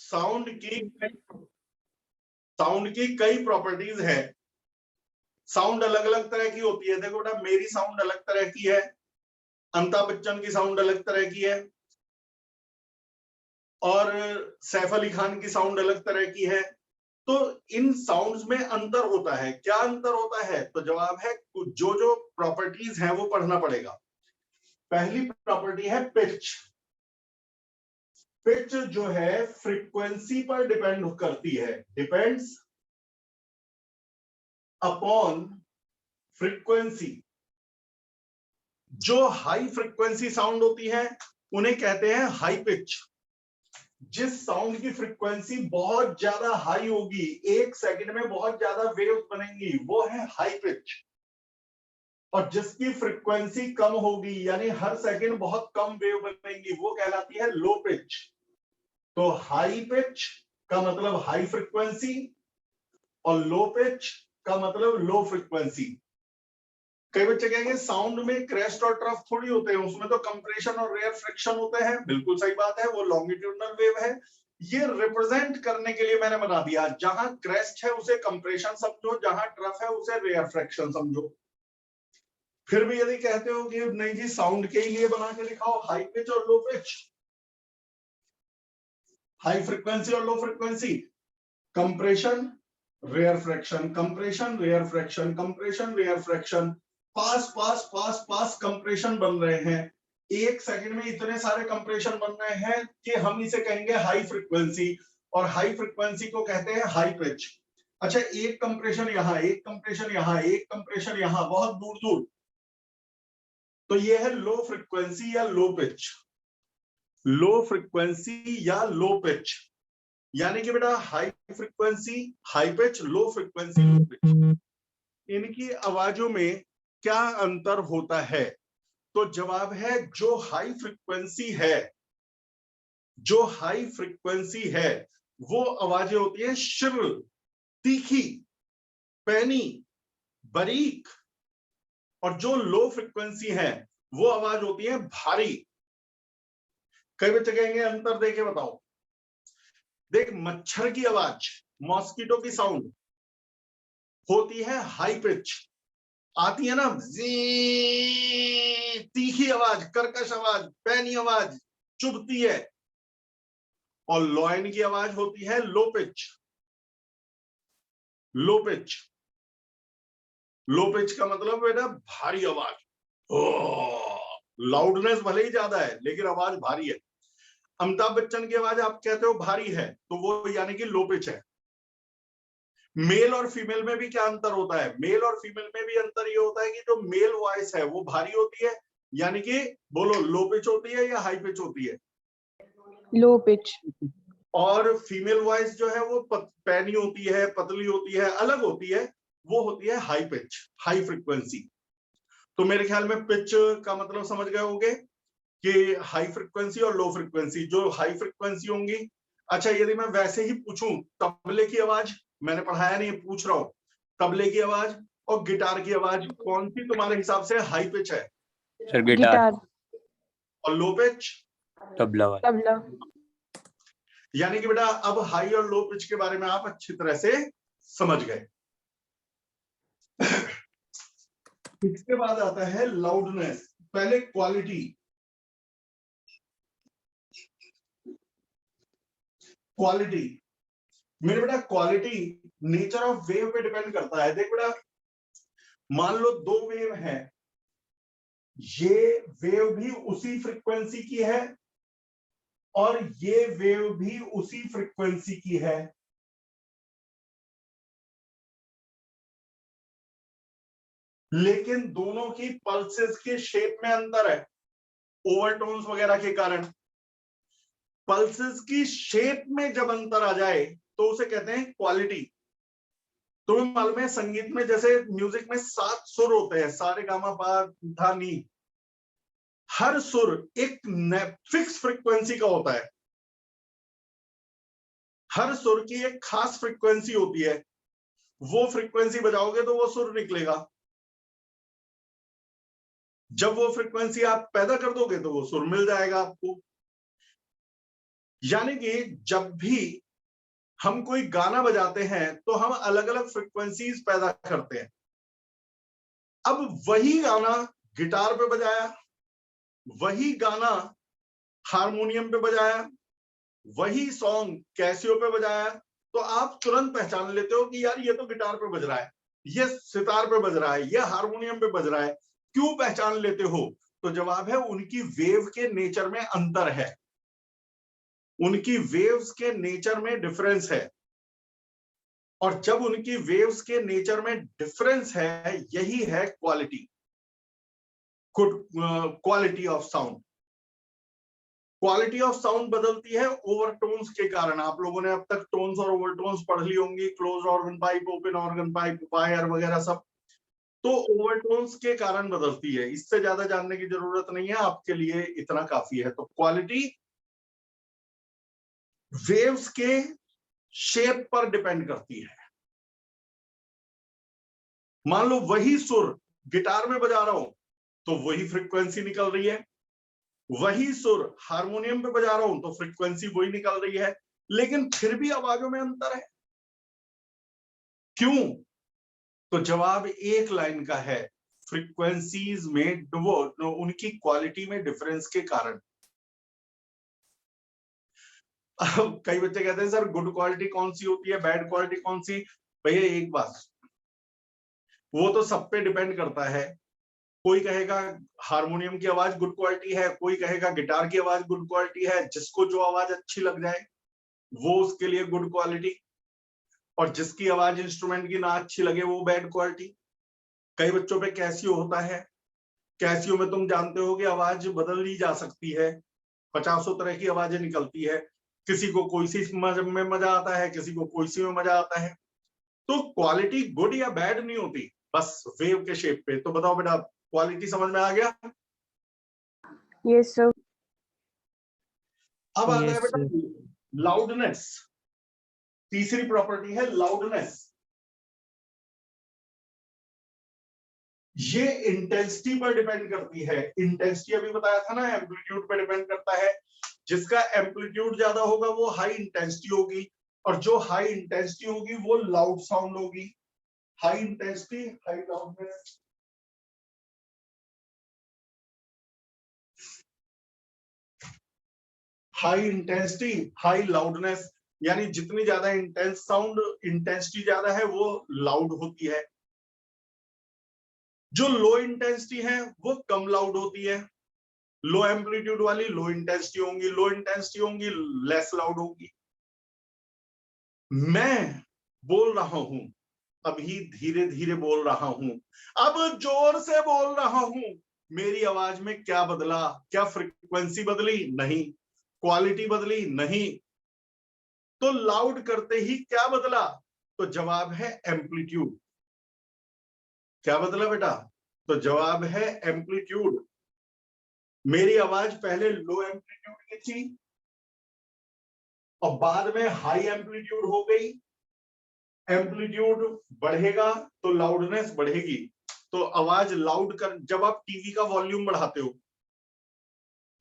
Sound की कई properties है। साउंड अलग अलग तरह की होती है। देखो बेटा, मेरी साउंड अलग तरह की है, अमिताभ बच्चन की साउंड अलग तरह की है, और सैफ अली खान की साउंड अलग तरह की है। तो इन साउंड्स में अंतर होता है। क्या अंतर होता है? तो जवाब है जो जो प्रॉपर्टीज हैं वो पढ़ना पड़ेगा। पहली प्रॉपर्टी है पिच। पिच जो है फ्रीक्वेंसी पर डिपेंड करती है, डिपेंड्स अपॉन फ्रीक्वेंसी। जो हाई फ्रीक्वेंसी साउंड होती है उन्हें कहते हैं हाई पिच। जिस साउंड की फ्रीक्वेंसी बहुत ज्यादा हाई होगी, एक सेकंड में बहुत ज्यादा वेव्स बनेंगी, वो है हाई पिच। और जिसकी फ्रीक्वेंसी कम होगी, यानी हर सेकंड बहुत कम वेव बनेंगी, वो कहलाती है लो पिच। तो हाई पिच का मतलब हाई फ्रीक्वेंसी और लो पिच का मतलब लो फ्रीक्वेंसी। कई बच्चे कहेंगे साउंड में क्रेस्ट और ट्रफ थोड़ी होते हैं, उसमें तो कंप्रेशन और रेयर फ्रिक्शन होते हैं। बिल्कुल सही बात है, वो लॉन्गिट्यूडनल वेव है। ये रिप्रेजेंट करने के लिए मैंने बना दिया, जहां क्रेस्ट है उसे कंप्रेशन समझो, जहां ट्रफ है उसे रेयर फ्रिक्शन समझो। फिर भी यदि कहते हो कि नहीं जी साउंड के लिए बना के दिखाओ हाई पिच और लो पिच, हाई फ्रीक्वेंसी और low frequency, compression rarefaction, compression rarefaction, compression rarefaction, पास पास पास पास कंप्रेशन बन रहे हैं। एक सेकंड में इतने सारे कंप्रेशन बन रहे हैं कि हम इसे कहेंगे हाई फ्रीक्वेंसी, और हाई फ्रीक्वेंसी को कहते हैं हाई पिच। अच्छा, एक कंप्रेशन यहां, एक कंप्रेशन यहां, एक कंप्रेशन यहां, बहुत दूर दूर, तो ये है लो फ्रीक्वेंसी या लो पिच। लो फ्रीक्वेंसी या लो पिच, यानी कि बेटा high frequency high pitch, low frequency low pitch. इनकी आवाजों में क्या अंतर होता है? तो जवाब है जो हाई फ्रीक्वेंसी है, जो हाई फ्रीक्वेंसी है वो आवाजें होती है श्रिल, तीखी, पैनी, बारीक। और जो लो फ्रीक्वेंसी है वो आवाज होती है भारी। कई बच्चे कहेंगे अंतर देके बताओ। देख, मच्छर की आवाज, मॉस्किटो की साउंड होती है हाई पिच, आती है ना तीखी आवाज, कर्कश आवाज, पैनी आवाज, चुभती है। और लॉयन की आवाज होती है low pitch. Low pitch, low pitch का मतलब बेटा भारी आवाज, लाउडनेस भले ही ज्यादा है लेकिन आवाज भारी है। अमिताभ बच्चन की आवाज आप कहते हो भारी है, तो वो यानी कि लो पिच है। मेल और फीमेल में भी क्या अंतर होता है? मेल और फीमेल में भी अंतर ये होता है कि जो मेल वॉइस है वो भारी होती है, यानी कि बोलो लो पिच होती है या हाई पिच होती है? Low pitch. और फीमेल वॉइस जो है वो पैनी होती है, पतली होती है, अलग होती है, वो होती है हाई पिच, हाई फ्रीक्वेंसी। तो मेरे ख्याल में पिच का मतलब समझ गए होंगे कि हाई फ्रीक्वेंसी और लो फ्रीक्वेंसी। जो हाई फ्रीक्वेंसी होंगी, अच्छा यदि मैं वैसे ही पूछूं, तबले की आवाज, मैंने पढ़ाया नहीं, पूछ रहा हूं, तबले की आवाज और गिटार की आवाज कौन सी तुम्हारे हिसाब से हाई पिच है? Sir guitar. और लो पिच? तबला। तबला। यानी कि बेटा अब हाई और लो पिच के बारे में आप अच्छी तरह से समझ गए। इसके बाद आता है लाउडनेस। पहले क्वालिटी। क्वालिटी मेरे बेटा, क्वालिटी नेचर ऑफ वेव पे डिपेंड करता है। देख बेटा, मान लो दो वेव है, ये वेव भी उसी फ्रीक्वेंसी की है और ये वेव भी उसी फ्रीक्वेंसी की है, लेकिन दोनों की पल्सेस के शेप में अंतर है, ओवरटोन्स वगैरह के कारण। पल्सेस की शेप में जब अंतर आ जाए तो उसे कहते हैं क्वालिटी। तुम्हें मालूम है संगीत में जैसे म्यूजिक में 7 सुर होते हैं, सारे गामा पा धा नी। हर सुर एक फिक्स फ्रीक्वेंसी का होता है, हर सुर की एक खास फ्रीक्वेंसी होती है, वो फ्रीक्वेंसी बजाओगे तो वो सुर निकलेगा। जब वो फ्रीक्वेंसी आप पैदा कर दोगे तो वो सुर मिल जाएगा आपको। यानी कि जब भी हम कोई गाना बजाते हैं तो हम अलग अलग फ्रीक्वेंसीज पैदा करते हैं। अब वही गाना गिटार पे बजाया, वही गाना हारमोनियम पे बजाया, वही सॉन्ग कैसियो पे बजाया, तो आप तुरंत पहचान लेते हो कि यार ये तो गिटार पे बज रहा है, ये सितार पे बज रहा है, ये हारमोनियम पे बज रहा है। क्यों पहचान लेते हो? तो जवाब है उनकी वेव के नेचर में अंतर है, उनकी वेव्स के नेचर में डिफरेंस है। और जब उनकी वेव्स के नेचर में डिफरेंस है, यही है quality, good quality of sound. Quality of sound बदलती है ओवरटोन्स के कारण। आप लोगों ने अब तक टोन्स और ओवरटोन्स पढ़ ली होंगी, close organ pipe, open organ pipe, wire वगैरह सब। तो ओवरटोन्स के कारण बदलती है, इससे ज्यादा जानने की जरूरत नहीं है, आपके लिए इतना काफी है। तो क्वालिटी वेव्स के शेप पर डिपेंड करती है। मान लो वही सुर गिटार में बजा रहा हूं तो वही फ्रीक्वेंसी निकल रही है, वही सुर हारमोनियम पे बजा रहा हूं तो फ्रीक्वेंसी वही निकल रही है, लेकिन फिर भी आवाजों में अंतर है। क्यों? तो जवाब एक लाइन का है, फ्रीक्वेंसीज में वो उनकी क्वालिटी में डिफरेंस के कारण। कई बच्चे कहते हैं सर गुड क्वालिटी कौन सी होती है, बैड क्वालिटी कौन सी? भैया एक बात, वो तो सब पे डिपेंड करता है। कोई कहेगा हारमोनियम की आवाज गुड क्वालिटी है, कोई कहेगा गिटार की आवाज गुड क्वालिटी है। जिसको जो आवाज अच्छी लग जाए वो उसके लिए गुड क्वालिटी, और जिसकी आवाज इंस्ट्रूमेंट की ना अच्छी लगे वो बैड क्वालिटी। कई बच्चों पे कैसियो होता है, कैसियो में तुम जानते हो कि आवाज बदल ली जा सकती है, 50 तरह की आवाजें निकलती है। किसी को कोई सी में मजा आता है, किसी को कोई सी में मजा आता है। तो क्वालिटी गुड या बैड नहीं होती, बस वेव के शेप पे। तो बताओ बेटा, क्वालिटी समझ में आ गया? Yes, sir. अब आता है Yes, बेटा sir. लाउडनेस। तीसरी प्रॉपर्टी है लाउडनेस। ये इंटेंसिटी पर डिपेंड करती है। इंटेंसिटी अभी बताया था ना, एम्पलीट्यूड पर डिपेंड करता है। जिसका एम्पलीट्यूड ज्यादा होगा वो हाई इंटेंसिटी होगी, और जो हाई इंटेंसिटी होगी वो लाउड साउंड होगी। High intensity high loudness. High intensity high loudness, यानी जितनी ज्यादा इंटेंस साउंड, इंटेंसिटी ज्यादा है, वो लाउड होती है। जो लो इंटेंसिटी है वो कम लाउड होती है। लो एम्पलीट्यूड वाली लो इंटेंसिटी होंगी, लो इंटेंसिटी होंगी लेस लाउड होगी। मैं बोल रहा हूं, अभी धीरे धीरे बोल रहा हूं, अब जोर से बोल रहा हूं, मेरी आवाज में क्या बदला? क्या फ्रीक्वेंसी बदली? नहीं। क्वालिटी बदली? नहीं। तो लाउड करते ही क्या बदला? तो जवाब है एम्पलीट्यूड। क्या बदला बेटा? तो जवाब है एम्पलीट्यूड। मेरी आवाज पहले लो एम्पलीट्यूड की थी और बाद में हाई एम्पलीट्यूड हो गई। एम्पलीट्यूड बढ़ेगा तो लाउडनेस बढ़ेगी। तो आवाज लाउड कर, जब आप टीवी का वॉल्यूम बढ़ाते हो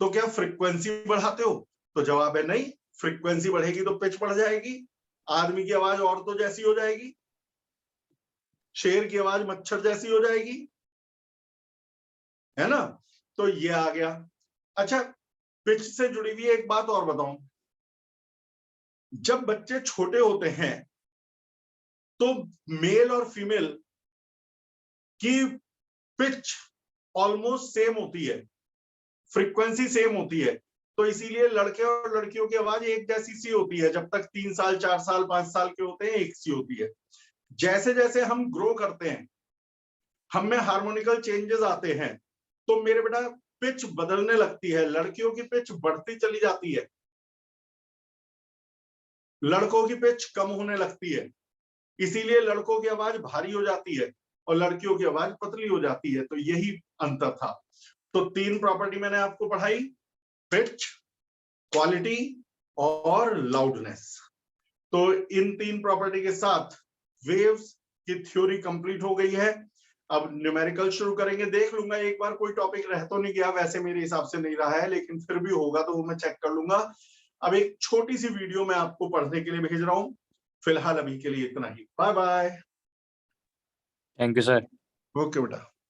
तो क्या फ्रीक्वेंसी बढ़ाते हो? तो जवाब है नहीं। फ्रीक्वेंसी बढ़ेगी तो पिच बढ़ जाएगी, आदमी की आवाज औरतों जैसी हो जाएगी, शेर की आवाज मच्छर जैसी हो जाएगी, है ना? तो ये आ गया। अच्छा, पिच से जुड़ी हुई एक बात और बताऊं। जब बच्चे छोटे होते हैं तो मेल और फीमेल की पिच ऑलमोस्ट सेम होती है, फ्रीक्वेंसी सेम होती है। तो इसीलिए लड़के और लड़कियों की आवाज एक जैसी सी होती है। जब तक 3 साल 4 साल 5 साल के होते हैं एक सी होती है। जैसे जैसे हम ग्रो करते हैं, हम में हार्मोनिकल चेंजेस आते हैं, तो मेरे बेटा पिच बदलने लगती है। लड़कियों की पिच बढ़ती चली जाती है, लड़कों की पिच कम होने लगती है। इसीलिए लड़कों की आवाज भारी हो जाती है और लड़कियों की आवाज पतली हो जाती है। तो यही अंतर था। तो 3 प्रॉपर्टी मैंने आपको पढ़ाई, पिच, क्वालिटी और लाउडनेस। तो इन 3 प्रॉपर्टी के साथ वेव्स की थ्योरी कंप्लीट हो गई है। अब न्यूमेरिकल शुरू करेंगे। देख लूंगा एक बार कोई टॉपिक रह तो नहीं गया, वैसे मेरे हिसाब से नहीं रहा है, लेकिन फिर भी होगा तो वो मैं चेक कर लूंगा। अब एक छोटी सी वीडियो मैं आपको पढ़ने के लिए भेज रहा हूं। फिलहाल अभी के लिए इतना ही। Bye bye. Thank you sir. Okay बेटा।